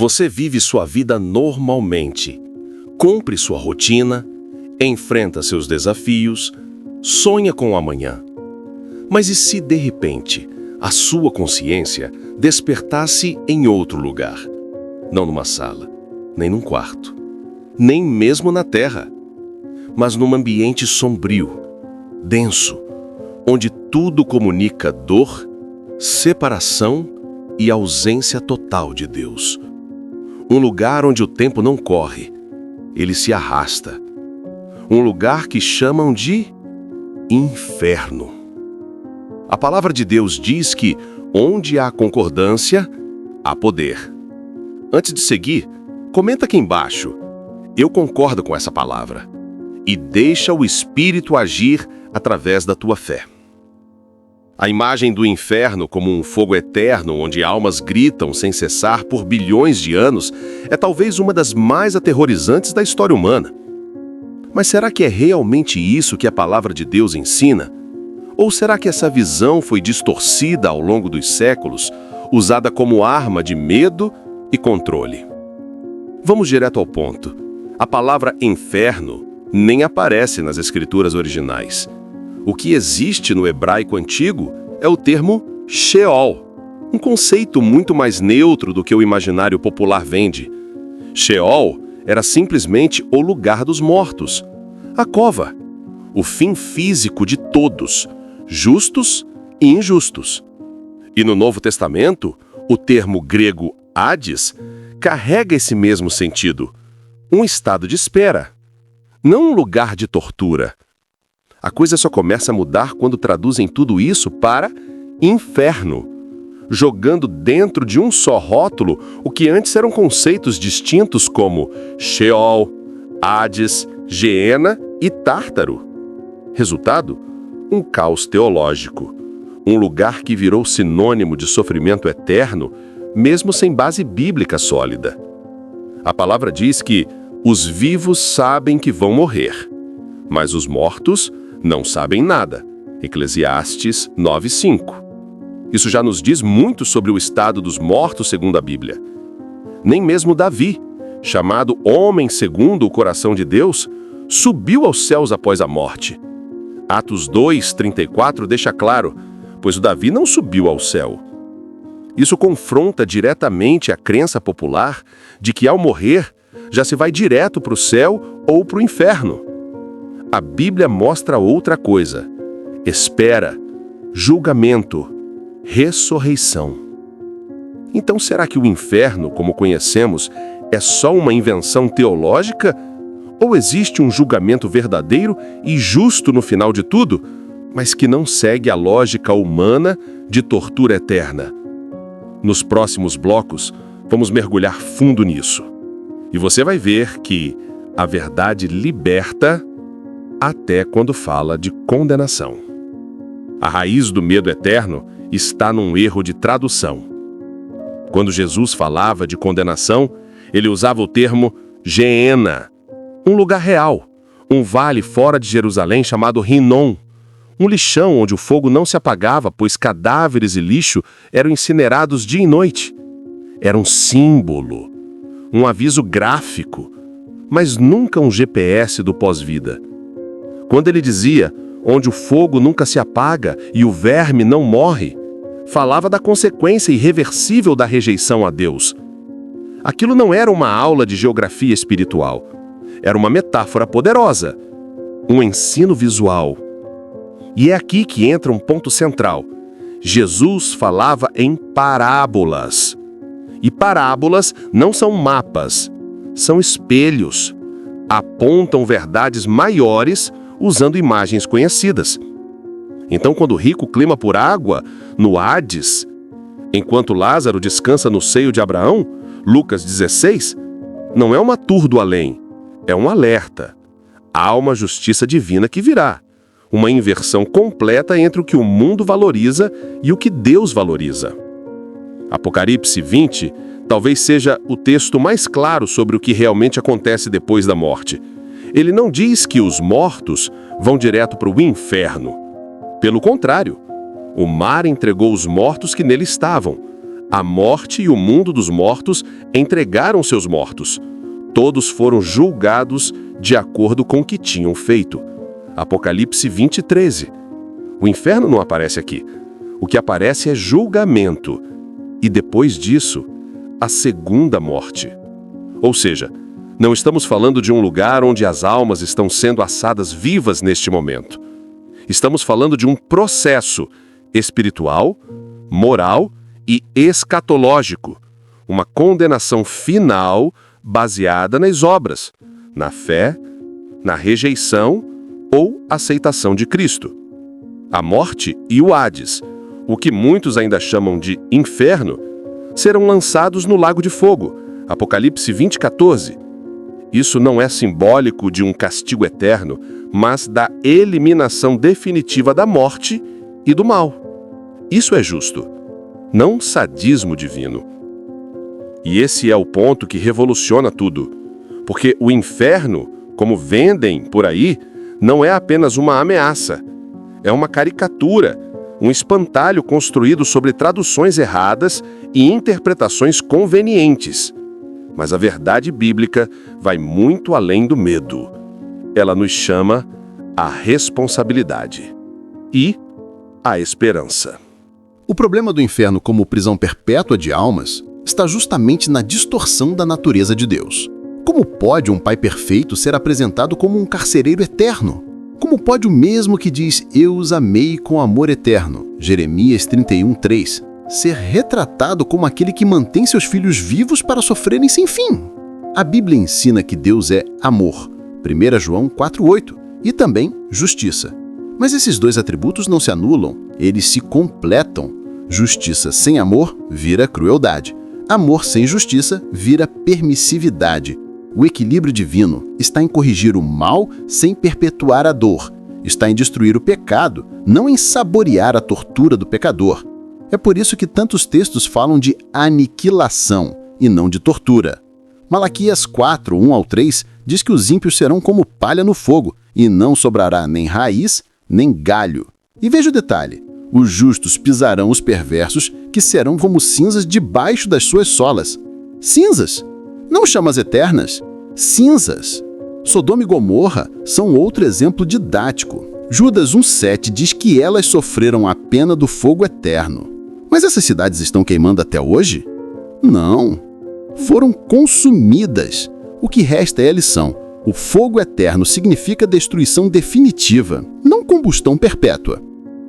Você vive sua vida normalmente, cumpre sua rotina, enfrenta seus desafios, sonha com o amanhã. Mas e se, de repente, a sua consciência despertasse em outro lugar? Não numa sala, nem num quarto, nem mesmo na terra, mas num ambiente sombrio, denso, onde tudo comunica dor, separação e ausência total de Deus. Um lugar onde o tempo não corre, ele se arrasta. Um lugar que chamam de inferno. A palavra de Deus diz que onde há concordância, há poder. Antes de seguir, comenta aqui embaixo: eu concordo com essa palavra. E deixa o Espírito agir através da tua fé. A imagem do inferno como um fogo eterno onde almas gritam sem cessar por bilhões de anos é talvez uma das mais aterrorizantes da história humana. Mas será que é realmente isso que a palavra de Deus ensina? Ou será que essa visão foi distorcida ao longo dos séculos, usada como arma de medo e controle? Vamos direto ao ponto. A palavra inferno nem aparece nas escrituras originais. O que existe no hebraico antigo é o termo Sheol, um conceito muito mais neutro do que o imaginário popular vende. Sheol era simplesmente o lugar dos mortos, a cova, o fim físico de todos, justos e injustos. E no Novo Testamento, o termo grego Hades carrega esse mesmo sentido, um estado de espera, não um lugar de tortura. A coisa só começa a mudar quando traduzem tudo isso para inferno, jogando dentro de um só rótulo o que antes eram conceitos distintos como Sheol, Hades, Geena e Tártaro. Resultado? Um caos teológico. Um lugar que virou sinônimo de sofrimento eterno, mesmo sem base bíblica sólida. A palavra diz que os vivos sabem que vão morrer, mas os mortos não sabem nada. Eclesiastes 9:5. Isso já nos diz muito sobre o estado dos mortos segundo a Bíblia. Nem mesmo Davi, chamado homem segundo o coração de Deus, subiu aos céus após a morte. Atos 2:34 deixa claro, pois o Davi não subiu ao céu. Isso confronta diretamente a crença popular de que ao morrer já se vai direto para o céu ou para o inferno. A Bíblia mostra outra coisa: espera, julgamento, ressurreição. Então será que o inferno, como conhecemos, é só uma invenção teológica? Ou existe um julgamento verdadeiro e justo no final de tudo, mas que não segue a lógica humana de tortura eterna? Nos próximos blocos, vamos mergulhar fundo nisso. E você vai ver que a verdade liberta até quando fala de condenação. A raiz do medo eterno está num erro de tradução. Quando Jesus falava de condenação, ele usava o termo Geena, um lugar real, um vale fora de Jerusalém chamado Rinom, um lixão onde o fogo não se apagava, pois cadáveres e lixo eram incinerados dia e noite. Era um símbolo, um aviso gráfico, mas nunca um GPS do pós-vida. Quando ele dizia, onde o fogo nunca se apaga e o verme não morre, falava da consequência irreversível da rejeição a Deus. Aquilo não era uma aula de geografia espiritual, era uma metáfora poderosa, um ensino visual. E é aqui que entra um ponto central. Jesus falava em parábolas. E parábolas não são mapas, são espelhos. Apontam verdades maiores usando imagens conhecidas. Então, quando o rico clama por água no Hades, enquanto Lázaro descansa no seio de Abraão, Lucas 16, não é uma tour do além, é um alerta. Há uma justiça divina que virá. Uma inversão completa entre o que o mundo valoriza e o que Deus valoriza. Apocalipse 20 talvez seja o texto mais claro sobre o que realmente acontece depois da morte. Ele não diz que os mortos vão direto para o inferno. Pelo contrário, o mar entregou os mortos que nele estavam. A morte e o mundo dos mortos entregaram seus mortos. Todos foram julgados de acordo com o que tinham feito. Apocalipse 20:13. O inferno não aparece aqui. O que aparece é julgamento. E depois disso, a segunda morte. Ou seja, não estamos falando de um lugar onde as almas estão sendo assadas vivas neste momento. Estamos falando de um processo espiritual, moral e escatológico. Uma condenação final baseada nas obras, na fé, na rejeição ou aceitação de Cristo. A morte e o Hades, o que muitos ainda chamam de inferno, serão lançados no lago de fogo. Apocalipse 20:14. Isso não é simbólico de um castigo eterno, mas da eliminação definitiva da morte e do mal. Isso é justo, não sadismo divino. E esse é o ponto que revoluciona tudo, porque o inferno, como vendem por aí, não é apenas uma ameaça, é uma caricatura, um espantalho construído sobre traduções erradas e interpretações convenientes. Mas a verdade bíblica vai muito além do medo. Ela nos chama à responsabilidade e à esperança. O problema do inferno como prisão perpétua de almas está justamente na distorção da natureza de Deus. Como pode um Pai perfeito ser apresentado como um carcereiro eterno? Como pode o mesmo que diz "Eu os amei com amor eterno", Jeremias 31:3, ser retratado como aquele que mantém seus filhos vivos para sofrerem sem fim? A Bíblia ensina que Deus é amor, 1 João 4:8, e também justiça. Mas esses dois atributos não se anulam, eles se completam. Justiça sem amor vira crueldade. Amor sem justiça vira permissividade. O equilíbrio divino está em corrigir o mal sem perpetuar a dor. Está em destruir o pecado, não em saborear a tortura do pecador. É por isso que tantos textos falam de aniquilação e não de tortura. Malaquias 4:1-3 diz que os ímpios serão como palha no fogo e não sobrará nem raiz, nem galho. E veja o detalhe: os justos pisarão os perversos, que serão como cinzas debaixo das suas solas. Cinzas! Não chamas eternas, cinzas. Sodoma e Gomorra são outro exemplo didático. Judas 1:7 diz que elas sofreram a pena do fogo eterno. Mas essas cidades estão queimando até hoje? Não. Foram consumidas. O que resta é a lição. O fogo eterno significa destruição definitiva, não combustão perpétua.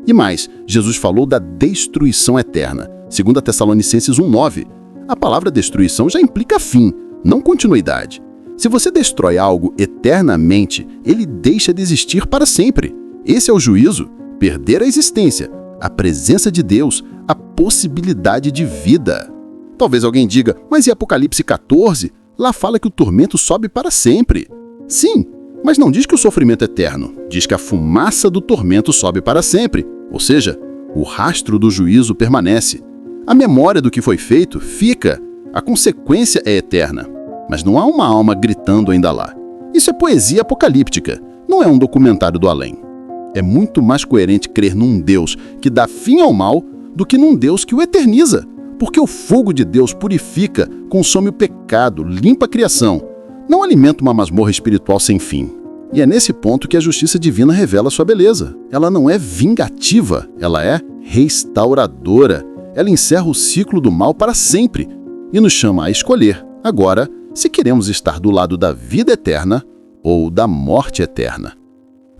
E mais, Jesus falou da destruição eterna. 2 Tessalonicenses 1:9. A palavra destruição já implica fim, não continuidade. Se você destrói algo eternamente, ele deixa de existir para sempre. Esse é o juízo, perder a existência, a presença de Deus, a possibilidade de vida. Talvez alguém diga, mas e Apocalipse 14? Lá fala que o tormento sobe para sempre. Sim, mas não diz que o sofrimento é eterno, diz que a fumaça do tormento sobe para sempre, ou seja, o rastro do juízo permanece. A memória do que foi feito fica, a consequência é eterna. Mas não há uma alma gritando ainda lá. Isso é poesia apocalíptica, não é um documentário do além. É muito mais coerente crer num Deus que dá fim ao mal do que num Deus que o eterniza, porque o fogo de Deus purifica, consome o pecado, limpa a criação, não alimenta uma masmorra espiritual sem fim. E é nesse ponto que a justiça divina revela sua beleza. Ela não é vingativa, ela é restauradora. Ela encerra o ciclo do mal para sempre e nos chama a escolher, agora, se queremos estar do lado da vida eterna ou da morte eterna.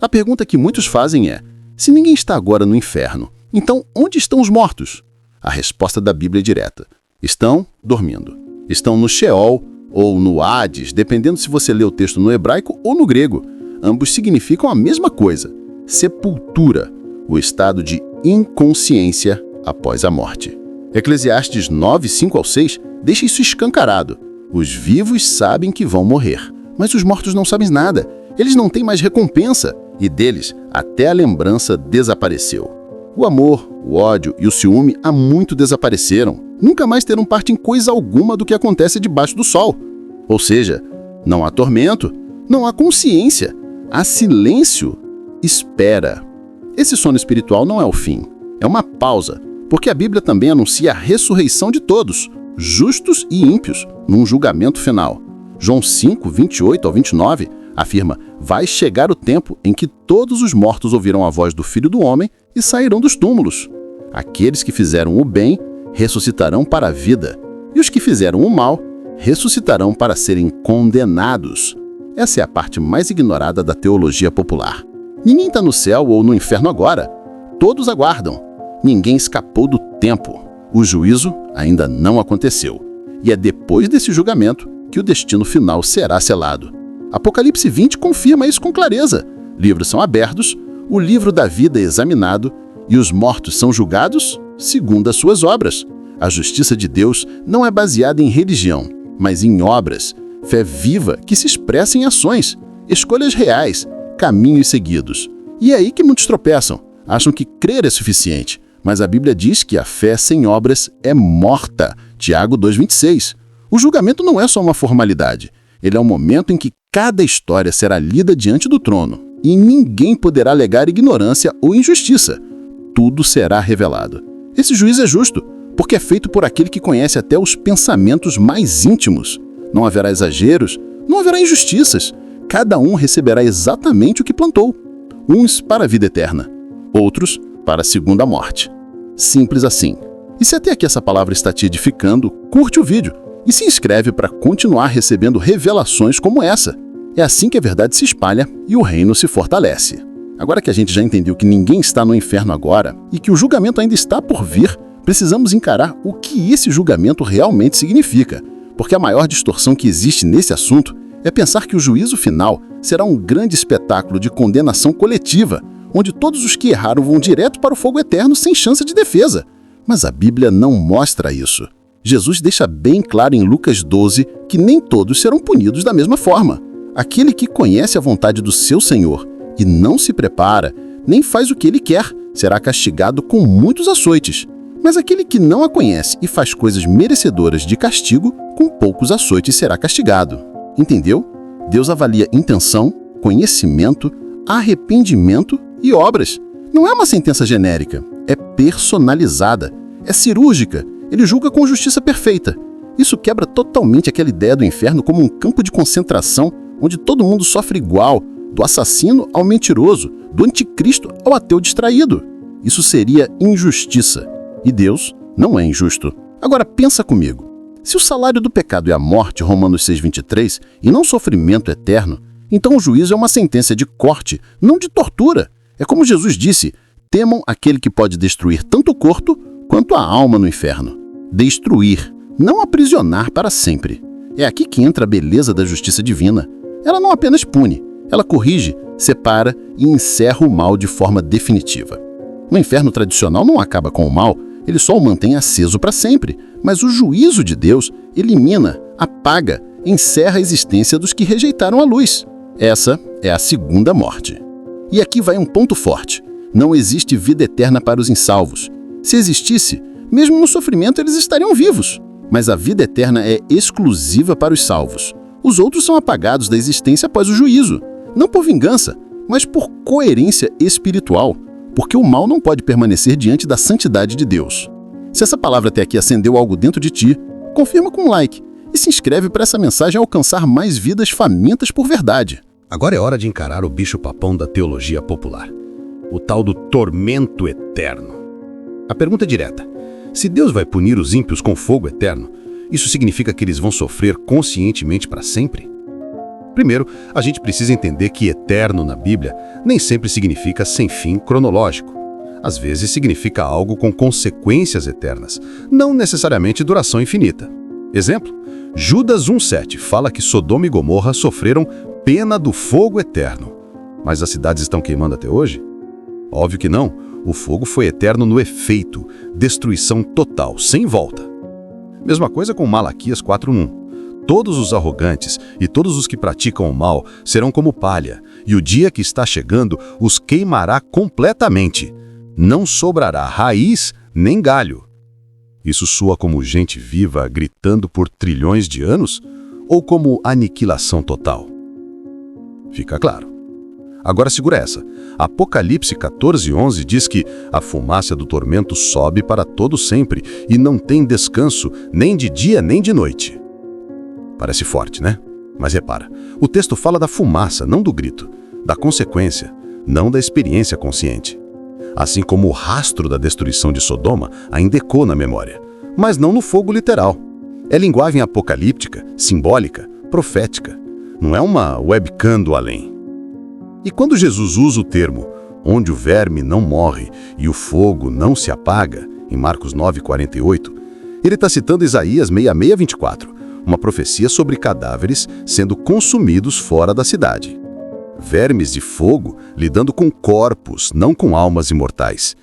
A pergunta que muitos fazem é, se ninguém está agora no inferno, então onde estão os mortos? A resposta da Bíblia é direta. Estão dormindo. Estão no Sheol ou no Hades, dependendo se você lê o texto no hebraico ou no grego. Ambos significam a mesma coisa, sepultura, o estado de inconsciência após a morte. Eclesiastes 9:5-6 deixa isso escancarado. Os vivos sabem que vão morrer, mas os mortos não sabem nada. Eles não têm mais recompensa, e deles até a lembrança desapareceu. O amor, o ódio e o ciúme há muito desapareceram. Nunca mais terão parte em coisa alguma do que acontece debaixo do sol. Ou seja, não há tormento, não há consciência, há silêncio, espera. Esse sono espiritual não é o fim, é uma pausa, porque a Bíblia também anuncia a ressurreição de todos, justos e ímpios, num julgamento final. João 5, 28 ao 29 afirma: vai chegar o tempo em que todos os mortos ouvirão a voz do Filho do Homem e sairão dos túmulos. Aqueles que fizeram o bem ressuscitarão para a vida, e os que fizeram o mal ressuscitarão para serem condenados. Essa é a parte mais ignorada da teologia popular. Ninguém está no céu ou no inferno agora. Todos aguardam. Ninguém escapou do tempo. O juízo ainda não aconteceu. E é depois desse julgamento que o destino final será selado. Apocalipse 20 confirma isso com clareza. Livros são abertos, o livro da vida é examinado e os mortos são julgados segundo as suas obras. A justiça de Deus não é baseada em religião, mas em obras, fé viva que se expressa em ações, escolhas reais, caminhos seguidos. E é aí que muitos tropeçam, acham que crer é suficiente, mas a Bíblia diz que a fé sem obras é morta. Tiago 2,26. O julgamento não é só uma formalidade, ele é um momento em que cada história será lida diante do trono, e ninguém poderá alegar ignorância ou injustiça. Tudo será revelado. Esse juízo é justo, porque é feito por aquele que conhece até os pensamentos mais íntimos. Não haverá exageros, não haverá injustiças. Cada um receberá exatamente o que plantou. Uns para a vida eterna, outros para a segunda morte. Simples assim. E se até aqui essa palavra está te edificando, curte o vídeo e se inscreve para continuar recebendo revelações como essa. É assim que a verdade se espalha e o reino se fortalece. Agora que a gente já entendeu que ninguém está no inferno agora e que o julgamento ainda está por vir, precisamos encarar o que esse julgamento realmente significa, porque a maior distorção que existe nesse assunto é pensar que o juízo final será um grande espetáculo de condenação coletiva, onde todos os que erraram vão direto para o fogo eterno sem chance de defesa. Mas a Bíblia não mostra isso. Jesus deixa bem claro em Lucas 12 que nem todos serão punidos da mesma forma. Aquele que conhece a vontade do seu Senhor e não se prepara, nem faz o que ele quer, será castigado com muitos açoites. Mas aquele que não a conhece e faz coisas merecedoras de castigo, com poucos açoites será castigado. Entendeu? Deus avalia intenção, conhecimento, arrependimento e obras. Não é uma sentença genérica, é personalizada, é cirúrgica, ele julga com justiça perfeita. Isso quebra totalmente aquela ideia do inferno como um campo de concentração onde todo mundo sofre igual, do assassino ao mentiroso, do anticristo ao ateu distraído. Isso seria injustiça. E Deus não é injusto. Agora pensa comigo. Se o salário do pecado é a morte, Romanos 6,23, e não sofrimento eterno, então o juízo é uma sentença de corte, não de tortura. É como Jesus disse: temam aquele que pode destruir tanto o corpo quanto a alma no inferno. Destruir, não aprisionar para sempre. É aqui que entra a beleza da justiça divina. Ela não apenas pune, ela corrige, separa e encerra o mal de forma definitiva. O inferno tradicional não acaba com o mal, ele só o mantém aceso para sempre, mas o juízo de Deus elimina, apaga, encerra a existência dos que rejeitaram a luz. Essa é a segunda morte. E aqui vai um ponto forte. Não existe vida eterna para os insalvos. Se existisse, mesmo no sofrimento eles estariam vivos. Mas a vida eterna é exclusiva para os salvos. Os outros são apagados da existência após o juízo. Não por vingança, mas por coerência espiritual. Porque o mal não pode permanecer diante da santidade de Deus. Se essa palavra até aqui acendeu algo dentro de ti, confirma com um like e se inscreve para essa mensagem alcançar mais vidas famintas por verdade. Agora é hora de encarar o bicho-papão da teologia popular, o tal do tormento eterno. A pergunta é direta: se Deus vai punir os ímpios com fogo eterno, isso significa que eles vão sofrer conscientemente para sempre? Primeiro, a gente precisa entender que eterno na Bíblia nem sempre significa sem fim cronológico. Às vezes significa algo com consequências eternas, não necessariamente duração infinita. Exemplo, Judas 1,7 fala que Sodoma e Gomorra sofreram pena do fogo eterno. Mas as cidades estão queimando até hoje? Óbvio que não. O fogo foi eterno no efeito, destruição total, sem volta. Mesma coisa com Malaquias 4,1. Todos os arrogantes e todos os que praticam o mal serão como palha, e o dia que está chegando os queimará completamente. Não sobrará raiz nem galho. Isso soa como gente viva gritando por trilhões de anos? Ou como aniquilação total? Fica claro. Agora segura essa. Apocalipse 14:11 diz que a fumaça do tormento sobe para todo sempre e não tem descanso nem de dia nem de noite. Parece forte, né? Mas repara, o texto fala da fumaça, não do grito, da consequência, não da experiência consciente. Assim como o rastro da destruição de Sodoma ainda ecoa na memória, mas não no fogo literal. É linguagem apocalíptica, simbólica, profética. Não é uma webcam do além. E quando Jesus usa o termo onde o verme não morre e o fogo não se apaga, em Marcos 9:48, ele está citando Isaías 66:24, uma profecia sobre cadáveres sendo consumidos fora da cidade. Vermes de fogo lidando com corpos, não com almas imortais.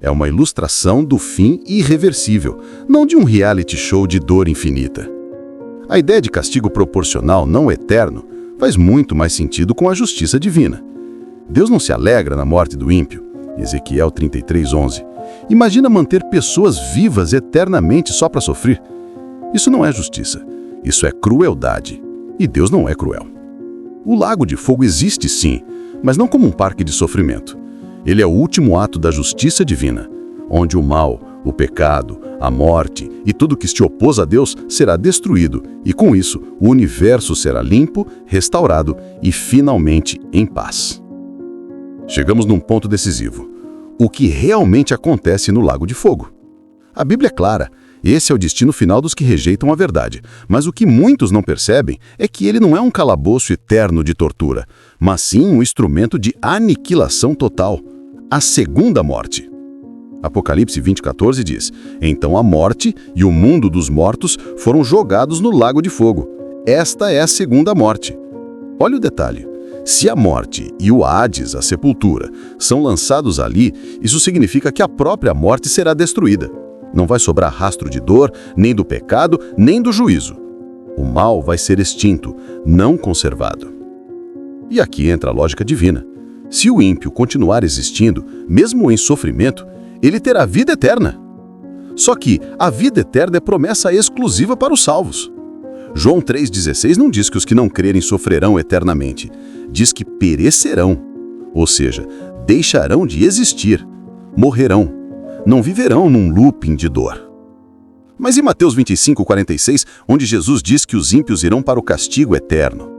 É uma ilustração do fim irreversível, não de um reality show de dor infinita. A ideia de castigo proporcional não eterno faz muito mais sentido com a justiça divina. Deus não se alegra na morte do ímpio, Ezequiel 33:11. Imagina manter pessoas vivas eternamente só para sofrer. Isso não é justiça, isso é crueldade. E Deus não é cruel. O lago de fogo existe sim, mas não como um parque de sofrimento. Ele é o último ato da justiça divina, onde o mal, o pecado, a morte e tudo que se opôs a Deus será destruído, e com isso o universo será limpo, restaurado e finalmente em paz. Chegamos num ponto decisivo. O que realmente acontece no Lago de Fogo? A Bíblia é clara. Esse é o destino final dos que rejeitam a verdade. Mas o que muitos não percebem é que ele não é um calabouço eterno de tortura, mas sim um instrumento de aniquilação total, a segunda morte. Apocalipse 20:14 diz: Então a morte e o mundo dos mortos foram jogados no lago de fogo. Esta é a segunda morte. Olha o detalhe. Se a morte e o Hades, a sepultura, são lançados ali, isso significa que a própria morte será destruída. Não vai sobrar rastro de dor, nem do pecado, nem do juízo. O mal vai ser extinto, não conservado. E aqui entra a lógica divina. Se o ímpio continuar existindo, mesmo em sofrimento, ele terá vida eterna. Só que a vida eterna é promessa exclusiva para os salvos. João 3,16 não diz que os que não crerem sofrerão eternamente. Diz que perecerão, ou seja, deixarão de existir, morrerão, não viverão num looping de dor. Mas em Mateus 25:46, onde Jesus diz que os ímpios irão para o castigo eterno?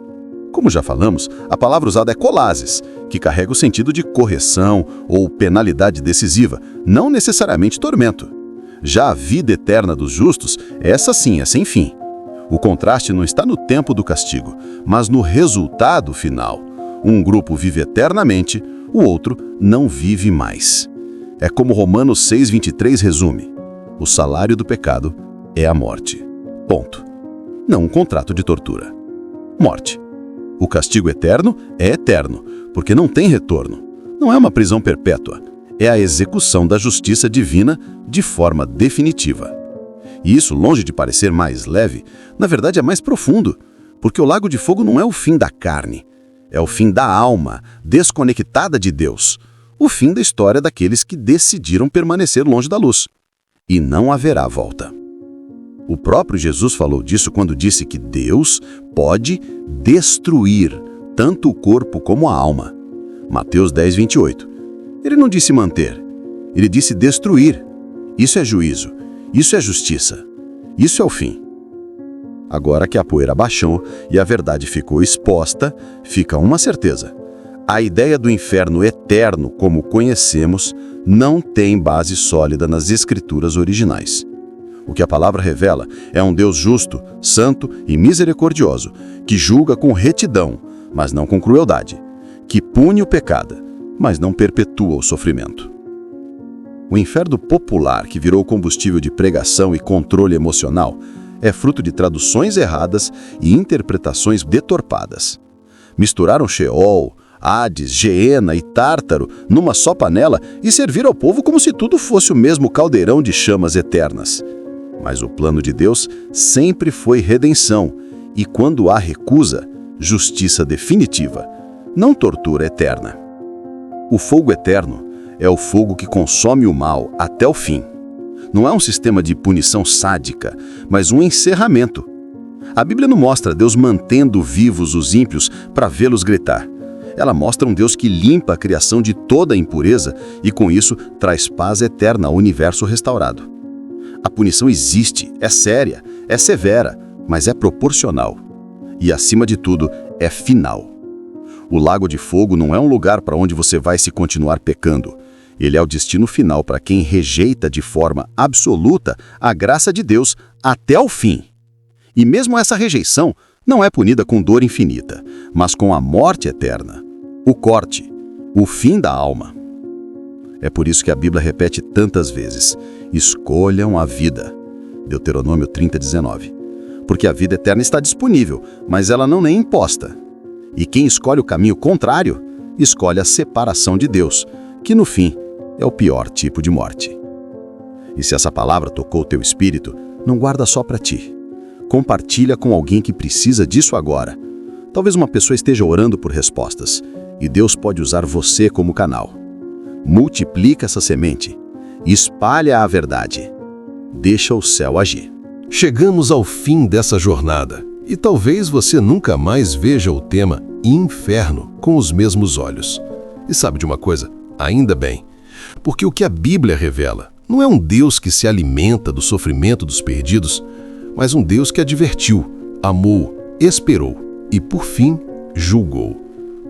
Como já falamos, a palavra usada é kolases, que carrega o sentido de correção ou penalidade decisiva, não necessariamente tormento. Já a vida eterna dos justos, essa sim é sem fim. O contraste não está no tempo do castigo, mas no resultado final. Um grupo vive eternamente, o outro não vive mais. É como Romanos 6:23 resume: o salário do pecado é a morte. Ponto. Não um contrato de tortura. Morte. O castigo eterno é eterno, porque não tem retorno. Não é uma prisão perpétua. É a execução da justiça divina de forma definitiva. E isso, longe de parecer mais leve, na verdade é mais profundo, porque o lago de fogo não é o fim da carne, é o fim da alma, desconectada de Deus, o fim da história daqueles que decidiram permanecer longe da luz. E não haverá volta. O próprio Jesus falou disso quando disse que Deus pode destruir tanto o corpo como a alma. Mateus 10:28. Ele não disse manter, ele disse destruir. Isso é juízo. Isso é justiça. Isso é o fim. Agora que a poeira baixou e a verdade ficou exposta, fica uma certeza. A ideia do inferno eterno, como conhecemos, não tem base sólida nas escrituras originais. O que a palavra revela é um Deus justo, santo e misericordioso, que julga com retidão, mas não com crueldade, que pune o pecado, mas não perpetua o sofrimento. O inferno popular, que virou combustível de pregação e controle emocional, é fruto de traduções erradas e interpretações deturpadas. Misturaram Sheol, Hades, Geena e Tártaro numa só panela e serviram ao povo como se tudo fosse o mesmo caldeirão de chamas eternas. Mas o plano de Deus sempre foi redenção, e quando há recusa, justiça definitiva, não tortura eterna. O fogo eterno é o fogo que consome o mal até o fim. Não é um sistema de punição sádica, mas um encerramento. A Bíblia não mostra Deus mantendo vivos os ímpios para vê-los gritar. Ela mostra um Deus que limpa a criação de toda a impureza e, com isso, traz paz eterna ao universo restaurado. A punição existe, é séria, é severa, mas é proporcional. E, acima de tudo, é final. O lago de fogo não é um lugar para onde você vai se continuar pecando. Ele é o destino final para quem rejeita de forma absoluta a graça de Deus até o fim. E mesmo essa rejeição não é punida com dor infinita, mas com a morte eterna, o corte, o fim da alma. É por isso que a Bíblia repete tantas vezes: escolham a vida. Deuteronômio 30:19. Porque a vida eterna está disponível, mas ela não é imposta. E quem escolhe o caminho contrário, escolhe a separação de Deus, que no fim é o pior tipo de morte. E se essa palavra tocou o teu espírito, não guarda só para ti. Compartilha com alguém que precisa disso agora. Talvez uma pessoa esteja orando por respostas, e Deus pode usar você como canal. Multiplica essa semente. Espalha a verdade. Deixa o céu agir. Chegamos ao fim dessa jornada, e talvez você nunca mais veja o tema inferno com os mesmos olhos. E sabe de uma coisa? Ainda bem. Porque o que a Bíblia revela não é um Deus que se alimenta do sofrimento dos perdidos, mas um Deus que advertiu, amou, esperou e, por fim, julgou.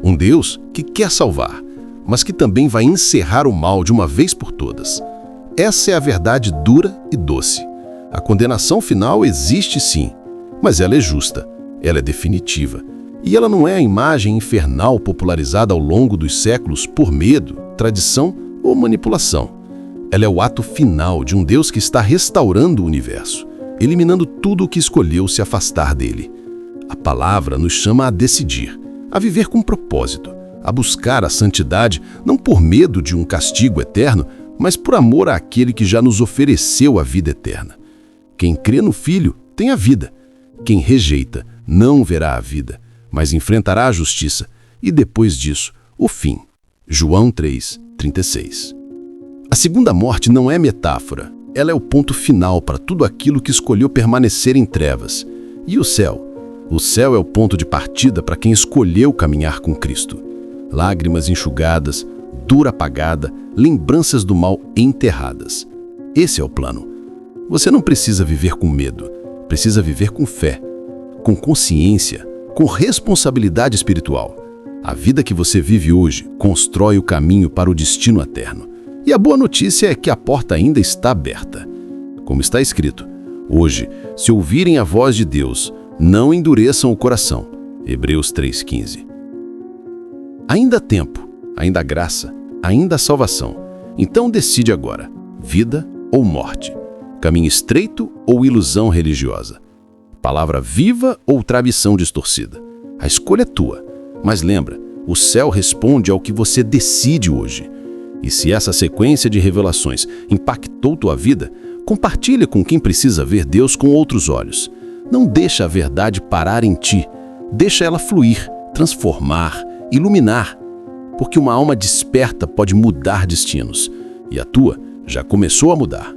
Um Deus que quer salvar, mas que também vai encerrar o mal de uma vez por todas. Essa é a verdade dura e doce. A condenação final existe sim, mas ela é justa, ela é definitiva. E ela não é a imagem infernal popularizada ao longo dos séculos por medo, tradição ou manipulação. Ela é o ato final de um Deus que está restaurando o universo, eliminando tudo o que escolheu se afastar dele. A palavra nos chama a decidir, a viver com propósito, a buscar a santidade não por medo de um castigo eterno, mas por amor àquele que já nos ofereceu a vida eterna. Quem crê no Filho tem a vida. Quem rejeita não verá a vida, mas enfrentará a justiça e, depois disso, o fim. João 3:36. A segunda morte não é metáfora. Ela é o ponto final para tudo aquilo que escolheu permanecer em trevas. E o céu? O céu é o ponto de partida para quem escolheu caminhar com Cristo. Lágrimas enxugadas, dor apagada, lembranças do mal enterradas. Esse é o plano. Você não precisa viver com medo, precisa viver com fé, com consciência, com responsabilidade espiritual. A vida que você vive hoje constrói o caminho para o destino eterno. E a boa notícia é que a porta ainda está aberta. Como está escrito: hoje, se ouvirem a voz de Deus, não endureçam o coração. Hebreus 3:15. Ainda há tempo, ainda há graça, ainda há salvação. Então decide agora, vida ou morte, caminho estreito ou ilusão religiosa, palavra viva ou tradição distorcida. A escolha é tua, mas lembra, o céu responde ao que você decide hoje. E se essa sequência de revelações impactou tua vida, compartilha com quem precisa ver Deus com outros olhos. Não deixa a verdade parar em ti. Deixa ela fluir, transformar, iluminar. Porque uma alma desperta pode mudar destinos. E a tua já começou a mudar.